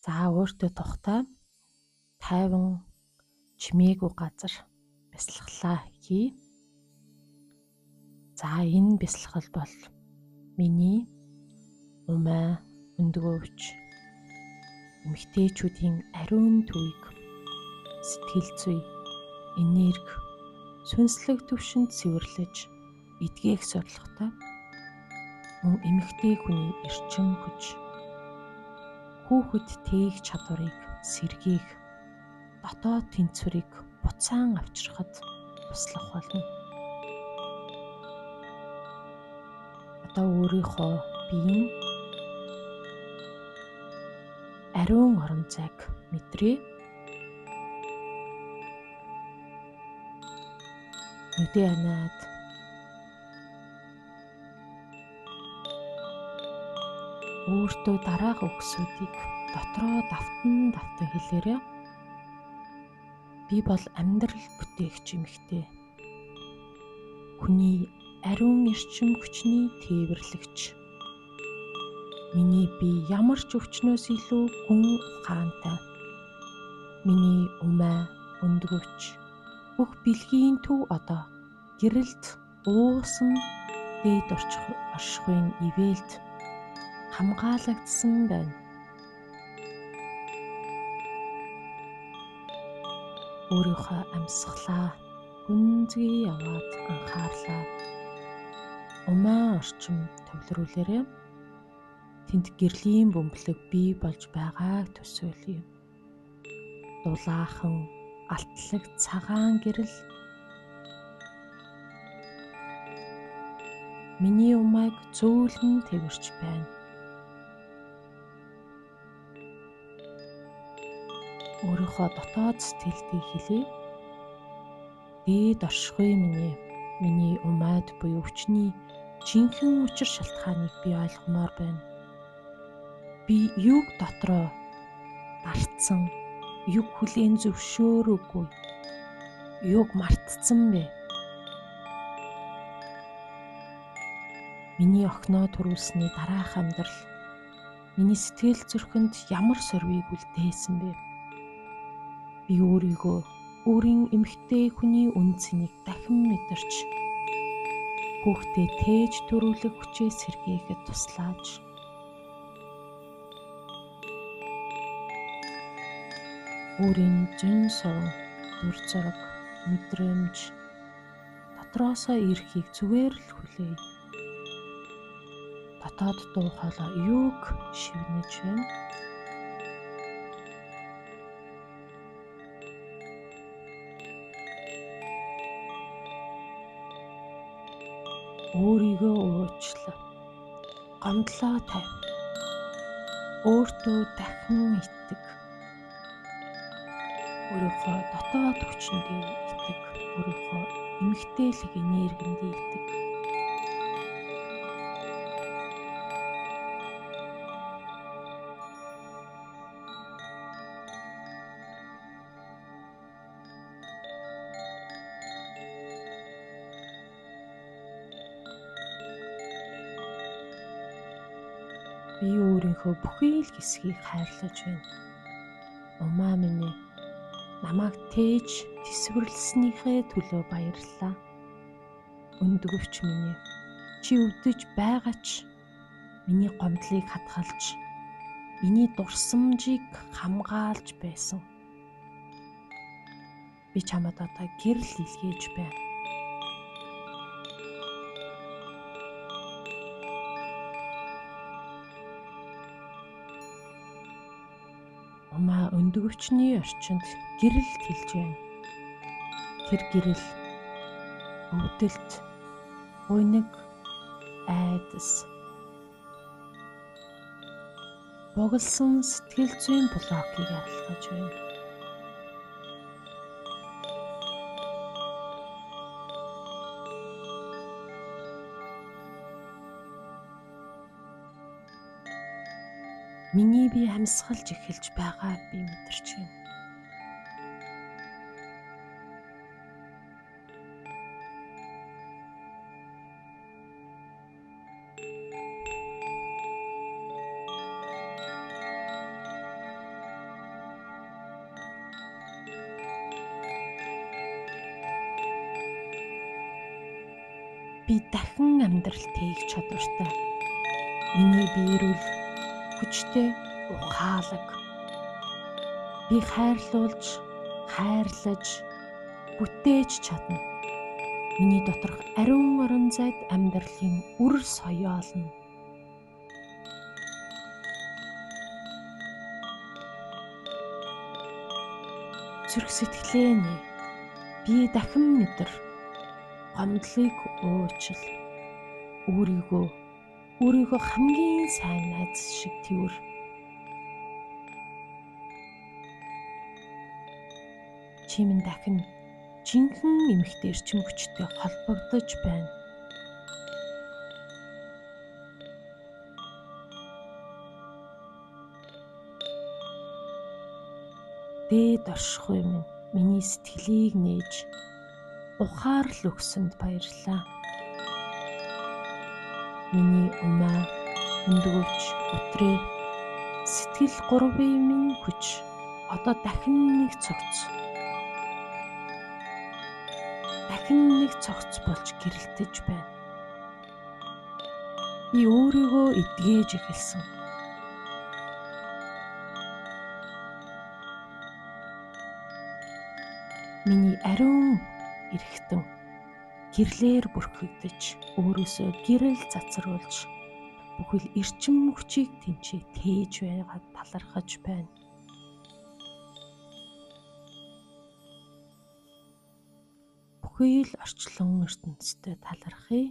За өөртөө тухтай тайван чимээгүй газар бясалгалаа хий. За энэ бясалгал бол миний умаа өндгөөч эмэгтэйчүүдийн ариун төвийг сэтгэл зүй, энерги, сүнслэг төвшөнд цэвэрлэж эдгээх зорилготой мөн эмэгтэй хүний эрчим хүч, хүүхэд тээх чадварыг сэргээх, дотоод тэнцвэрийг буцаан авчрахад туслах болно. Одоо өөрийнхөө биеийн ариун орон зайг мэдрээ. Нүдээ анаад өөртөө дараах үгсүүдийг дотроо давтан хэлээрэй. Би бол амьдрал бүтээгч эмэгтэй. Хүний ариун эрчим хүчний тээвэрлэгч. Миний бие ямар ч өвчнөөс илүү гүн ухаантай. Миний умаа өндгөөч. Бүх бэлгийн төв одоо гэрэлд уусан дээд оршихуйн ивэлд хамгаалагдсан байна. Өөрийнхөө амьсгалаа гүнзгий яваад анхаарлаа умаа орчим төвлөрүүлээрэй. Тэнд гэрлийн бөмбөлөг бий болж байгааг төсөөлье. Дулаахан алтлаг цагаан гэрэл миний умааг зөөлөн тэрвэрч байна. Өөрийнхөө дотоод сэтгэлдээ хэлье. Дээд оршихуй миний умаад буюу өвчний жинхэнэ учир шалтгааныг би ойлгомоор байна. Би юг дотроо дартсан, юг хүлээн зөвшөөрөөгүй, юг мартцсан бэ? Миний охиноо төрүүлсний дараах амьдрал миний сэтгэл зүрхэнд ямар сорвийг үлдээсэн бэ? Би өөрийгөө өөрийн эмэгтэй хүний үн цэнийг дахин мэдэрч хүүхдээ тээж төрүүлэх хүчээ сэргээхэд туслаач. Өөрийн зөн совон, дүр зураг, мэдрэмж дотроосоо ирэхийг зүгээр л хүлээе. Дотоод дуу хоолой юуг шивнэж байна? Өөрийгөө уучлаа. Гомдлоо тавь. Өөртөө дахин итэг. Өөрийнхөө дотоод хүчиндээ итэг. Өөрийнхөө эмэгтэйлэг энергинд итэг. Би өөрийнхөө бүхий л хэсгийг хайрлаж байна. Умаа минь намайг тээж тэсвэрлэснийхээ төлөө баярлалаа. Өндгөвч минь чи өвдөж байгаа ч миний гомдлыг хадгалж, миний дурсамжийг хамгаалж байсан. Би чамд одоо гэрэл илгээж байна. Умаа өндгөвчний орчинд гэрэл хэлж байна. Тэр гэрэл өвдөлт, буйнаг, айдас, бугалсан сэтгэл зүйн блокийг арилгаж байна. Миний бие амьсгалж эхэлж байгааг би мэдэрч байна. би дахин амьдрал тээх чадвартай. Миний биерүүл хүчтэй ухаалаг. Би хайрлуулж, хайрлаж, бүтээж чадна. Миний доторх ариун орон зайд амьдралын үр соёолно. Зүрх сэтгэлээ нэ. Би дахин мэдэр. Гомдлыг уучил. Өөрийгөө хамгийн сайн найз шиг тэвэр. Чи минь дахин жинхэнэ эмэгтэй эрчим хүчтэй холбогдож байна. Дээд оршихуй минь миний сэтгэлийг нээж ухаарл өгсөнд баярлалаа. Миний умаа, өндгөөч, өтрээ, сэтгэл гурвын минь хүч одоо дахин нэг цогц болж гэрэлтэж байна. Би өөрийгөө эдгэж эхэлсэн. Миний ариун эрхтэн гэрлээр бүрхэгдэж, өөрөөсөө гэрэл цацруулж, бүхэл эрчим хүчийг тэнцээ тээж байгаад талархаж байна. Бүхий л орчлон ертөнцтэй талархъя.